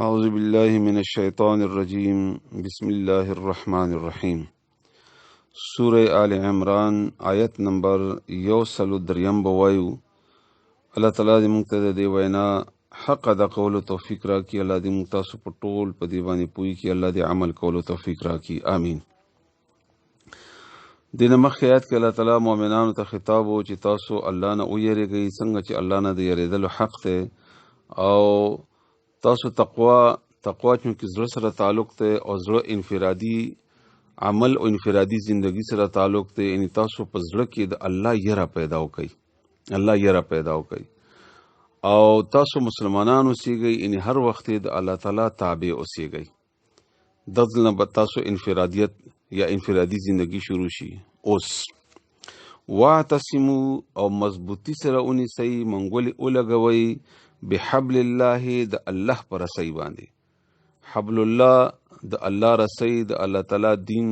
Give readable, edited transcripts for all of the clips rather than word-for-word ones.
اعوذ باللہ من الشیطان الرجیم بسم اللہ الرحمن الرحیم سورہ آل عمران آیت نمبر 103 بوایو اللہ تعالیٰ دې موږ ته د دې وینا حق ادا کولو توفیق راکړي. الله دې موږ تاسو په ټول په دې باندې پوي کړي. الله دې عمل کولو توفیق راکړي. آمین. دینه مخکې آیت کې الله تعالیٰ مؤمنانو ته خطاب و چې تاسو الله نه ویریږئ څنګه چې الله نه د یریدلو حق دی، او تاسو تقوا چونکې زړه سره تعلق دی او زړه انفرادي عمل او انفرادي زندگی سره تعلق دی، یعنی تاسو په زړه کې د الله یره پیدا وکړئ، الله یره پیدا وکړئ او تاسو مسلمانان اوسیږئ، یعنی هر وخت د الله تعالی تابع اوسیږئ. دغه نه به تاسو انفرادیت یا انفرادي زندگی شروع شي. اوس واعتصموا او مضبوطی سره ونیسئ، منګولې ولګوئ بحبل الله د الله پر رسۍ باندې. حبل الله د الله رسۍ د الله تعالی دین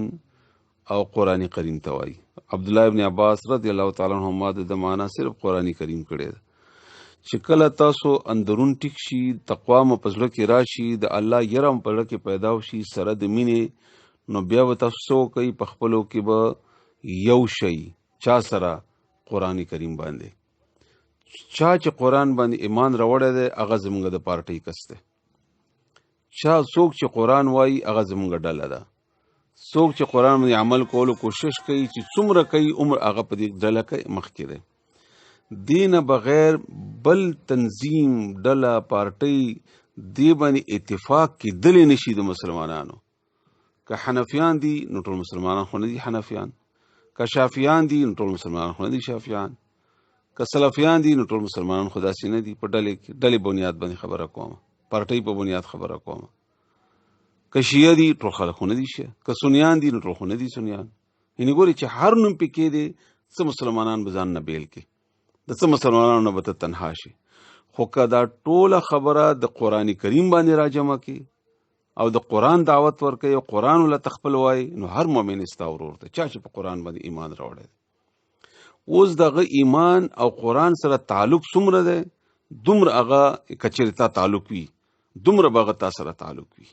او قرآن کریم ته وایي. عبدالله ابن عباس رضی الله تعالی عنهما د معنا صرف قرآن کریم کړی ده چې کله تاسو اندرون ټیک شي، تقوا مو په زړه کې راشي، د الله یره مو په زړه کې پیدا وشي سره د مینې، نو بیا به تاسو څه وکئ؟ په خپلو کې به یو شئ. چا سره؟ قرآن کریم باندې. چا چې قرآن باندې ایمان راوړی دی هغه زمونږ د پارټۍ کس دی. څوک چې قرآن وایي هغه زمونږ ډله ده. څوک چې قرآن باندې عمل کولو کوشش کوي چې څومره کوي عمر هغه په دې ډله کې مخکې دی. دینه بغیر بل تنظیم ډله پارټۍ دې باندې اتفاق کېدلی نشي د مسلمانانو. که حنفیان دي نو ټول مسلمانان خو نه دي حنفیان، که شافعیان دي نو ټول مسلمانان خو نه دي شافعیان، که سلفیان دي نو ټول مسلمانان خو داسې نه دي. په ډلې بنیاد باندې خبره کوم، پارټۍ په بنیاد خبره کوم. که شیعه دي ټول خلک خو نه دي شیعه، که سنیان دي نو ټول خو نه دي سنیان. یعنې ګورې چې هر نوم پکې دی، څه مسلمانان به ځان نه بیل کړي، د څه مسلمانانو نه به ته تنها شي. خو که دا ټوله خبره د قرآن کریم باندې راجمع کړي او د قرآن دعوت ورکوي او قرآن له تخپل وایي، نو هر مؤمن ستا ورور دی، چا چې په قرآن باندې ایمان راوړی دی. اوس دغه ایمان او قرآن سره تعلق څومره دی، دومره هغه که چېرې تا تعلق وي، دومره به هغه تا سره تعلق وي،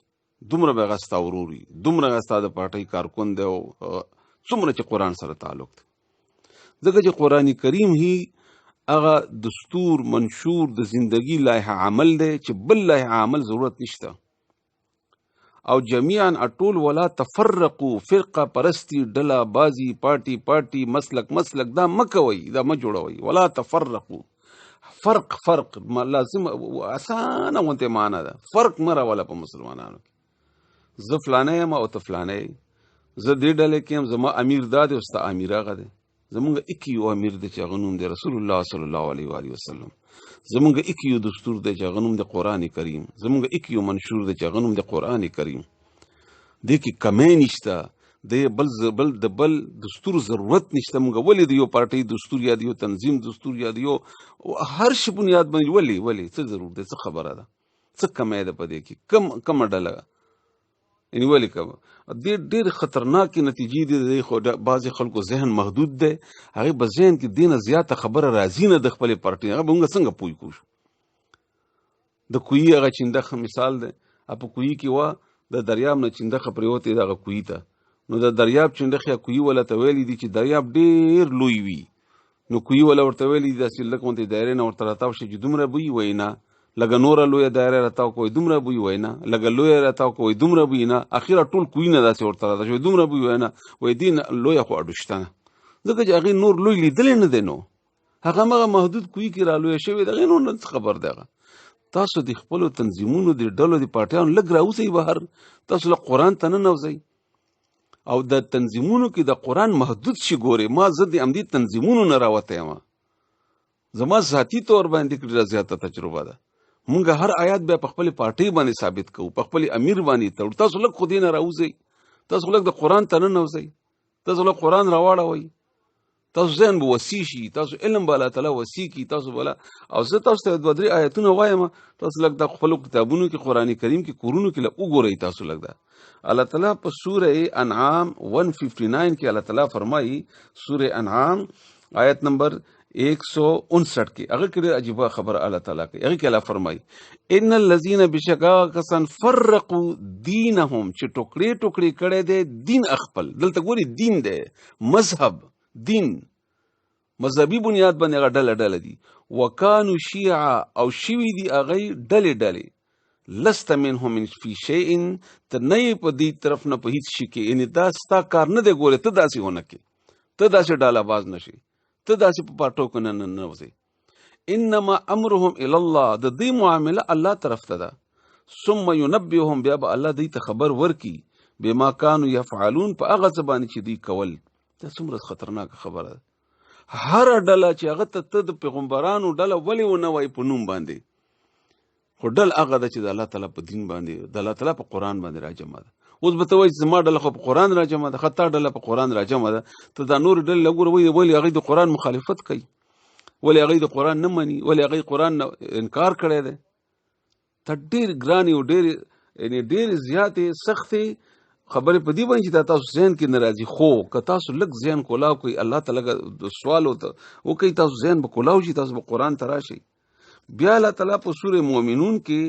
دومره به هغه ستا ورور وي، دومره هغه ستا د پارټۍ کارکن دی، او څومره چې قرآن سره تعلق دی. ځکه چې قرآن کریم هی هغه دستور منشور د زندگی لایحه عمل دی چې بل لایحه عمل ضرورت نشته. او جميعا اټول ولا تفرقوا، فرقه پرستی، ډله بازی، پارټي مسلک دا مکوي، دا ما جوړوي. ولا تفرقوا، فرق لازم اسانه وانته معنا ده. فرق مره ولا په مسلمانانو کې زه فلانه یم او ته فلانه یې، زه دې ډلې کې یم، زما امیر دا دی او ستا امیر هغه دی. زمونږ اکیو امیر دی چې هغه نوم دی رسول الله صلی الله علیه و آله وسلم. زمونږ اکیو دستور دی چې هغه نوم دی قرآن کریم. زمونږ اکیو منشور دی چې هغه نوم دی قرآن کریم. دې کې کمی نشته، د بل دستور ضرورت نشته. مونږ ولې د یو پارټۍ دستور یا د یو تنظیم دستور یا د یو هر شي بنیاد باندې ولې څه ضرور دی؟ څه خبره ده؟ څه کمی ده په دې کې؟ کمه ډله یعنې ولې کوم؟ دې ډېر خطرناکې نتیجې دي. خو بعضې خلکو ذهن محدود دی، هغې به ذهن کې دې نه زیاته خبره راځي نه د خپلې پارټۍ. هغه به موږ څنګه پوه کړو؟ د کوهي هغه چندخه مثال دی، په کوهي کې وه د دریاب نه چندخه پرېوتې دغه کوهي ته، نو د دریاب چندخ یا کوهي وله ته ویلي دي چې دریاب ډېر لوی وي، نو کوهي وله ورته ویلي دي داسې لږ غوندې دایرې نه ورته راتاو شي چې دومره بوي وایي نه، لکه نوره لویه دایره راتاو کوئ دومره بوی وای نه، لکه لویه راتاو کوئ دومره بوی نه، اخیره ټول کوی نه داسې ورته راته شوی دومره بوی وای نه، وای دې لویه خو اډو شته نه، ځکه چې هغې نور لوی لیدلی نه دی، نو هغه همغه محدود کوی کې را لویه شوې د هغې نور نه خبر دی. هغه تاسو د خپلو تنظیمونو د ډلو د پارټیانو لږ راوځئ بهر، تاسو له قرآن ته ننوځئ او د تنظیمونو کې د قرآن محدود شي. ګورئ ما زه د همدې تنظیمونو نه راوتی یم، زما ذاتي طور باندې ډېره زیاته تجربه ده. مونږ هر آیات بیا په خپل پارټۍ باندې ثابت کوو، په خپل امیر باندې تړو. تاسو لږ خو دې نه راوځئ، تاسو لږ د قرآن ته ننوځئ، تاسو لږ قرآن راواړوئ، تاسو ذهن به وسیع شي، تاسو علم به الله تعالی وسیع کړي تاسو بله. او زه تاسو ته دوه درې آیتونه وایم، تاسو لږ د خپلو کتابونو کې قرآن کریم کې کورونو کې لږ وګورئ. تاسو لږ ده الله تعالی په سوره انعام 159 کې الله تعالی فرمایي، سوره انعام آیت نمبر 159 کې هغه کې عجیبه خبر الله تعالی کوي. هغه کې الله فرمایي ان الذين بشکا کسان فرقوا دینهم چې ټوکړي ټوکړي کړي دي دین خپل. دلته ګوري دین دی، مذهب، دین مذهبي بنیاد باندې هغه ډله دي. وکانو شیعا او شوي دي هغه ډلې لست منهم من فی شیء ته نه په دې طرف نه په هیڅ شي کې، یعنی دا ستا کار نه دی. ګوره ته داسې ونه کې، ته داسې ډاله باز نشي، ته داسې په پاټو کې نه وځي. انما امرهم الی الله، د دې معامله الله طرف ته ده. ثم ينبئهم، بیا به الله دې ته خبر ورکي بما كانوا يفعلون، په هغه څه باندې چې دوی کول. دا څومره خطرناک خبره ده. هر ډله چې هغه ته د پیغمبرانو ډله ولې ونه وایي په نوم باندې، خو ډل هغه ده چې د الله تعالی په دین باندې، د الله تعالی په قرآن باندې راجمع ده. اوس به ته وایي زما ډله خو په قرآن راجمع ده، خطا ډله په قرآن راجمع ده. ته دا نور ډلې لګوره ولې هغوی د قرآن مخالفت کوي، ولې هغوی د قرآن نه مني، ولې هغوی قرآن نه انکار کړی دی. ته ډېر ګرانې او ډېرې زیاتې سختې خبرې په دې باندې چې دا تاسو ذهن کې نه راځي. خو که تاسو لږ ذهن کولاو کوئ، الله تعالی د سوال وکړئ، تاسو ذهن به کولاو شي، تاسو به قرآن ته راشئ. بیا الله تعالی په سورې مؤمنون کې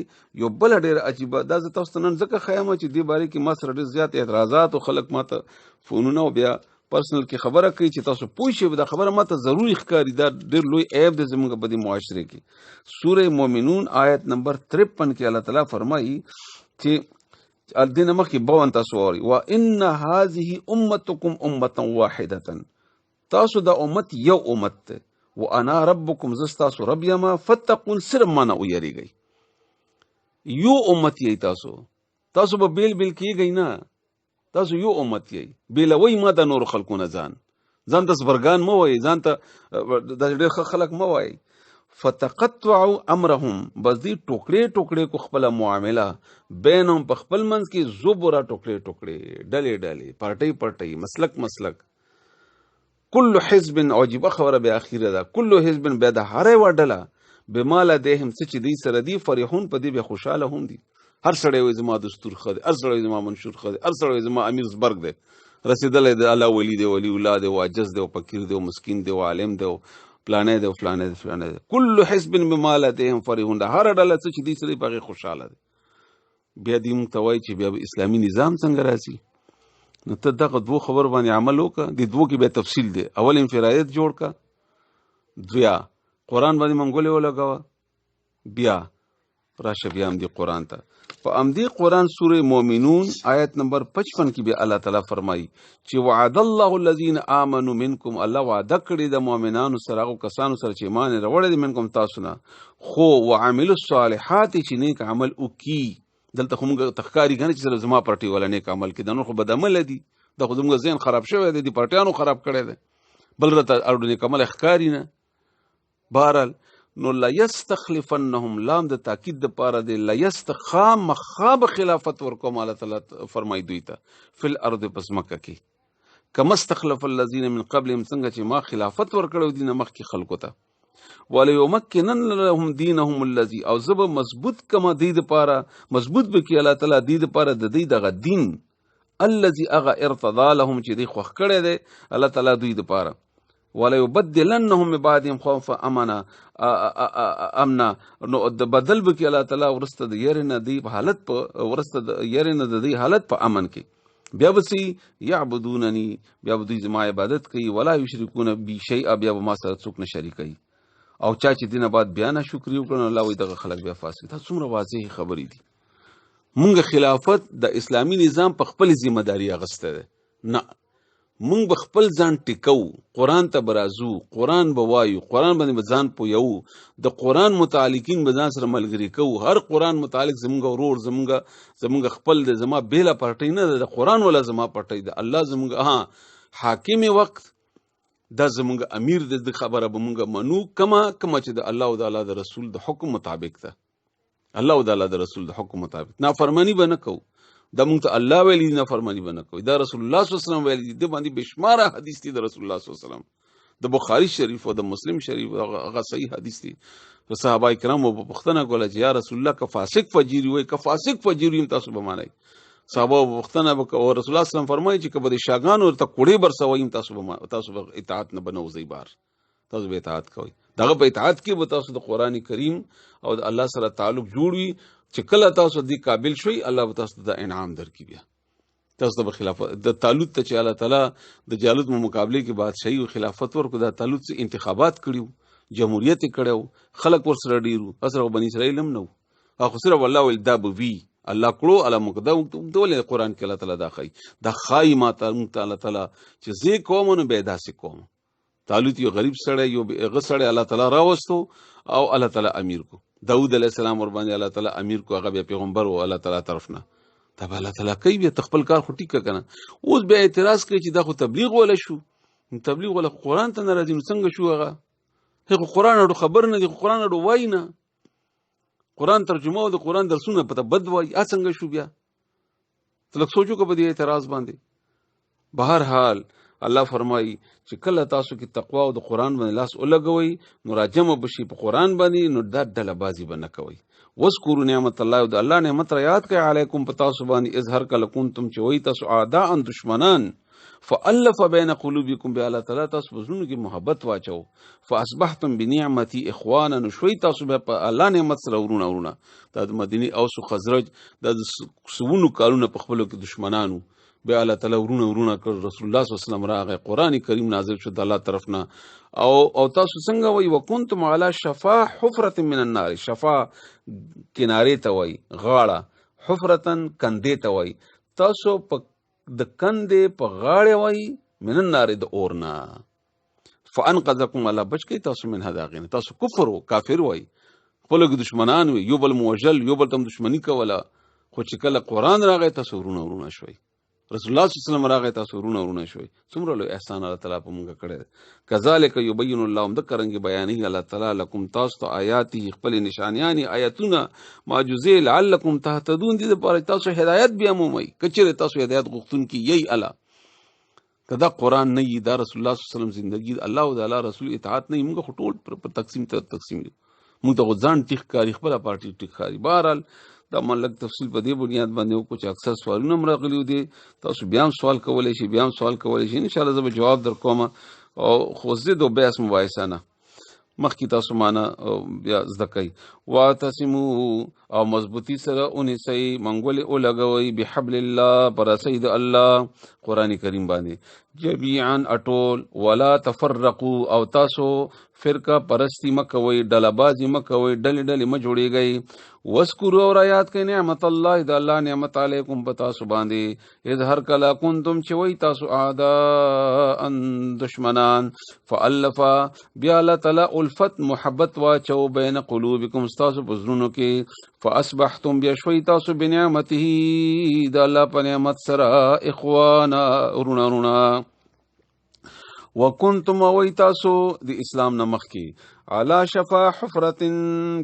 یو بل ډېر عجیبه، دا زه تاسو ته نن ځکه ښیم چې دې باره کې ما سره ډېر زیات اعتراضات او خلک ما ته فونونه او بیا پرسنل کې خبره کوي چې تاسو پوه شئ. دا خبره ما ته ضروري ښکاري، دا ډېر لوی عیب دی زموږ په دې معاشرې کې. سورې مؤمنون آیت نمبر 53 کې الله تعالی فرمایي چې دې نه مخکې 52 تاسو واورئ، وان هذه امتکم امه واحده، تاسو دا امت یو امت دی. وانا ربکم، زه ستاسو رب یما، فتقون، صرف مانا ویریږئ. یو امت یې تاسو به بیل کیږئ نه، تاسو یو امت یې. بیلوي ما د نور خلکو نه ځان ته سبرګان مه وایئ، ځان ته د ډېر ښه خلک مه وایئ. فتقطعوا امرهم، بس دې ټوکړې کو خپله معامله بینهم په خپل منځ کې، زبره ټوکړې ډلې پارټۍ مسلک. کل حزب، عجیبه خبره بیا اخیره ده، کل حزب بیا د هره یوه ډله بما لدیهم، څه چې دوی سره دي، فرحون، په دې بیا خوشحاله هم دي. هر سړی وایي زما دستور ښه دی، هر سړی وایي زما منشور ښه دی، هر سړی وایي زما امیر زبرګ دی، رسېدلی دی، الله ولی دی، ولی الله دی، او عجز دی، او فقیر دی، او مسکین دی، او عالم دی، او فلانی دی، او فلانی دی. کل حزب بما لدیهم فرحون، د هره ډله څه چې دوی سره دي په هغې خوشحاله دی. بیا دوی موږ ته وایي چې بیا به اسلامي نظام څنګه راځي. نو ته دغه دوه خبر باندې عمل وکړه. د دوه کې بیا تفصیل دی. اول انفرادیت جوړ کا، بیا قرآن باندې منګولې ولګوه، بیا راشه بیا همدې قرآن ته. په همدې قرآن سورې مؤمنون آیت نمبر 55 کې بیا الله تعالی فرمایي چې وعد الله الذین آمنوا منکم، الله وعده کړی د مؤمنانو سره، هغو کسانو سره چې ایمان یې راوړی دی، منکم تاسو نه، خو وعملوا الصالحات، چې نیک عمل وکړي. دلته خو موږ تخکاري کنه چې زما پارټي ولا نیک عمل کې، د نور خو بد عمل دي، دا خو زموږ ذهن خراب شوی دی، د پارټیانو خراب کړی دی، بل راته اړو نیک عمل ښکاري نه. بهرحال نو لا یستخلفنهم، لام د تاکید د پاره دی، لا یستخام مخاب خلافت ورکوم الله تعالی فرمای دوی ته فل ارض، پس مکه کې، کما استخلف الذین من قبلهم، څنګه چې ما خلافت ورکړو دینه مخکې خلکو ته. وليمكنن لهم دینهم الذی، او زب مضبوط کما دید پاره، مضبوط بکی الله تعالی دید پاره د دې دغه دین الذی اغه ارتضى لهم، چې دی خوښ کړی دی الله تعالی دوی د پاره. وليبدلنهم من بعدهم خوفا امنا، نو بدل بکی الله تعالی ورسته د يرنه دی حالت په، ورسته د يرنه د دی حالت په امن کې. بیا بسی یعبدوننی، بیا دوی زما عبادت کوي، ولا یشرکون بی شیئا، بیا ما سره څوک نه شریکوي. او چا چې دینه بعد بیا نه شکر وکړو، الله وایي دغه خلک بیا فاسق. دا څومره واضح خبرې دي. مونږ خلافت د اسلامي نظام په خپل ذمہ داری اغسته ده نه، مونږ به خپل ځان ټیکو، قرآن ته برازو، قرآن به وایو، قرآن باندې به ځان پویو، د قرآن متعلقین به ځان سره ملګري کوو. هر قرآن متعلق زمونږ ورور، زمونږ خپل دی، زما بیله پارټۍ نه ده، د قرآن ولا زما پارټۍ ده. الله زمونږ حاکم وقت، دا زمونږ امیر دی، د خبره به مونږ منو، کما چې د الله او د الله د رسول د حکم مطابق ده. الله او د الله د رسول د حکم مطابق نافرمانی به نه کوو. دا مونږ ته الله ویلي دي، نافرمانی به نه کوو. دا رسول الله صلی الله علیه وسلم ویلي دي، د باندې بشماره حدیث دي د رسول الله صلی الله علیه وسلم، د بخاری شریف او د مسلم شریف، هغه صحیح حدیث دي. صحابه کرامو په پوښتنه کوله چې یا رسول الله که فاسق فجیری وای، که فاسق فجیری تاسو به معنی. صحابه پوښتنه وکړه او رسول الله صلی الله علیه وسلم فرمایي چې کبه د شاګانو ورته کوړې برسوي، تاسو به اطاعت نه بنوځي بار، تاسو به اطاعت کوئ. دغه په اطاعت کې به تاسو د قران کریم او د الله سره تعلق جوړ وي چې کله تاسو دې قابل شوي الله به تاسو ته انعام درکړي. بیا تاسو ته خلافت د طالوت ته چې الله تعالی د جالوت په مقابله کې بادشاہي او خلافت ورکړه، د طالوت څخه انتخابات کړیو، جمهوریت کړو، خلک ورسره ډیرو، اصل بنی اسرائیل هم نو هغه سره والله ول دا بوي الله کړو الله مقدم دولې قران کې الله تعالی دا خای دا خای ما تعالی تعالی چې زه کومونه به داسې کوم. طالوت یو غریب سړی یو غسړی الله تعالی راوستو او الله تعالی امیر کو. داود علیہ السلام ور باندې الله تعالی امیر کو، هغه پیغمبر او الله تعالی طرف نه تبا الله تعالی کوي به تخپل کار خو ټیک کنه. اوس به اعتراض کوي چې دا خو تبلیغ ولا شو، تبلیغ ولا قران ته ناراضي نو څنګه شو؟ هغه قران اړو خبر نه دی، قران اړو وای نه، قران ترجمه او د قران درسونه پته بد وای څنګه شو؟ بیا تلک سوچو کو په دې اعتراض باندې. بهر حال الله فرمایي چې کله تاسو کې تقوا او د قران باندې لاس ولګوي نو راجم بشي په قران باندې، نو دا ډله بازي بنه کوي. وذکروا نعمت الله، او د الله نعمت را یاد کړئ علیکم په تاسو باندې اظهر کله کنتم چې وای تاسو اعداء دشمنان، فالف بین قلوبکم، بیا الله تعالی تاسو په زړونو کې محبت واچو، فاصبحتم بنعمتي اخوانا، نو شوي تاسو په الله نعمت سره ورونه. د مدینه اوس او خزرج د سونو کارونه په خپلو کې دشمنانو، بیا الله تعالی ورونه کړ. رسول الله صلی الله علیه وسلم راغی، قران کریم نازل شو د الله طرف نه. او تاسو څنګه وای وکنتم علی شفا حفرة من النار، شفا کنارې ته وای، غاړه، حفرتن کندې ته وای، تاسو په د کندې په غاړه وای من النار د اورنا، فانقذکم الله بچ کی تاسو من هداغین. تاسو کفر او کافر وای، خپل دشمنان وای، یو بل موجل، یو بل تم دشمنی کوله، خو چې کله قران راغی تاسو ورونه شوي، رسول الله صلی الله علیه وسلم راغی تاسو ورونه شوي. څومره لوی احسان الله تعالی په موږ کړی. کذالک یبین الله، هم د کرنګ بیانې الله تعالی لکم تاسو ته آیاتی خپل نشانیان آیاتونه معجزې لعلکم تهتدون، دي لپاره تاسو هدایت بیا مومئ. کچره تاسو هدایت غوښتون کی یی الله کدا قران نه دا رسول الله صلی الله علیه وسلم زندگی الله او د الله رسول اطاعت نه، موږ ټول پر تقسیم موږ ته ځان ټیک کاری خپل پارټي ټیک کاری. بهرحال دا من لږ تفصیل په دې بنیاد باندې وکړو چې اکثر سوالونه هم راغلي دي، تاسو بیا هم سوال کولی شئ، ان شاء الله زه به جواب در کوم. او خو زه د بحث مباحثه نه مخکې تاسو معنا بیا زده کوئ. واعتصموا، او مضبوطی سره ونیسئ، منګولې ولګوئ، بحبل الله، پر رسۍ د الله قرآن کریم باندې، جمیعا اټول، ولا تفرقوا، او تاسو فرقه پرستی مکوئ، ډله بازی مکوئ، ډلې مه جوړیږئ. وذکروا، اور یاد کړئ نعمت الله، د الله نعمت علیکم په تاسو باندې، اذ هر کله کنتم چې وئ تاسو اعداء دشمنان، فالف، بیا الله تعالی الفت محبت واچو بین قلوبکم، تاسو په زړونو کې، فاصبحتم، بیا شوي تاسو بنعمته، د الله په نعمت سره، اخوانا ورونه. وکنتم، وی تاسو د اسلام نه مخکې، علا شفا حفرتن،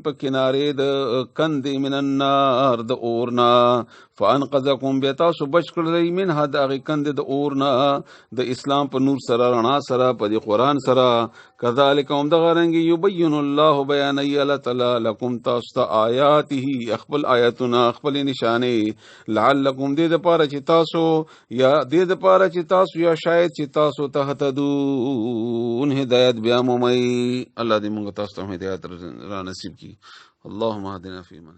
په کنارې د کندې، من النار، د اورنا، فانقذکم، بیا تاسو بچ کړئ، منها د هغې کندې د اورنا، د اسلام په نور سره، رڼا سره، په دې قرآن سره. کذالک، همدغه رنګې، یبین الله، بیانوي الله تعالی، لکم تاسو ته آیاته، خپل آیاتونه، خپل نشانې، لعلکم، دې دپاره چې تاسو، یا دې دپاره چې تاسو، یا شاید چې تاسو تهتدون، هدایت بیا مومئ. الله دې موږ تاسو ته هدایت را نصیب کړي. اللهم اهدنا فیمن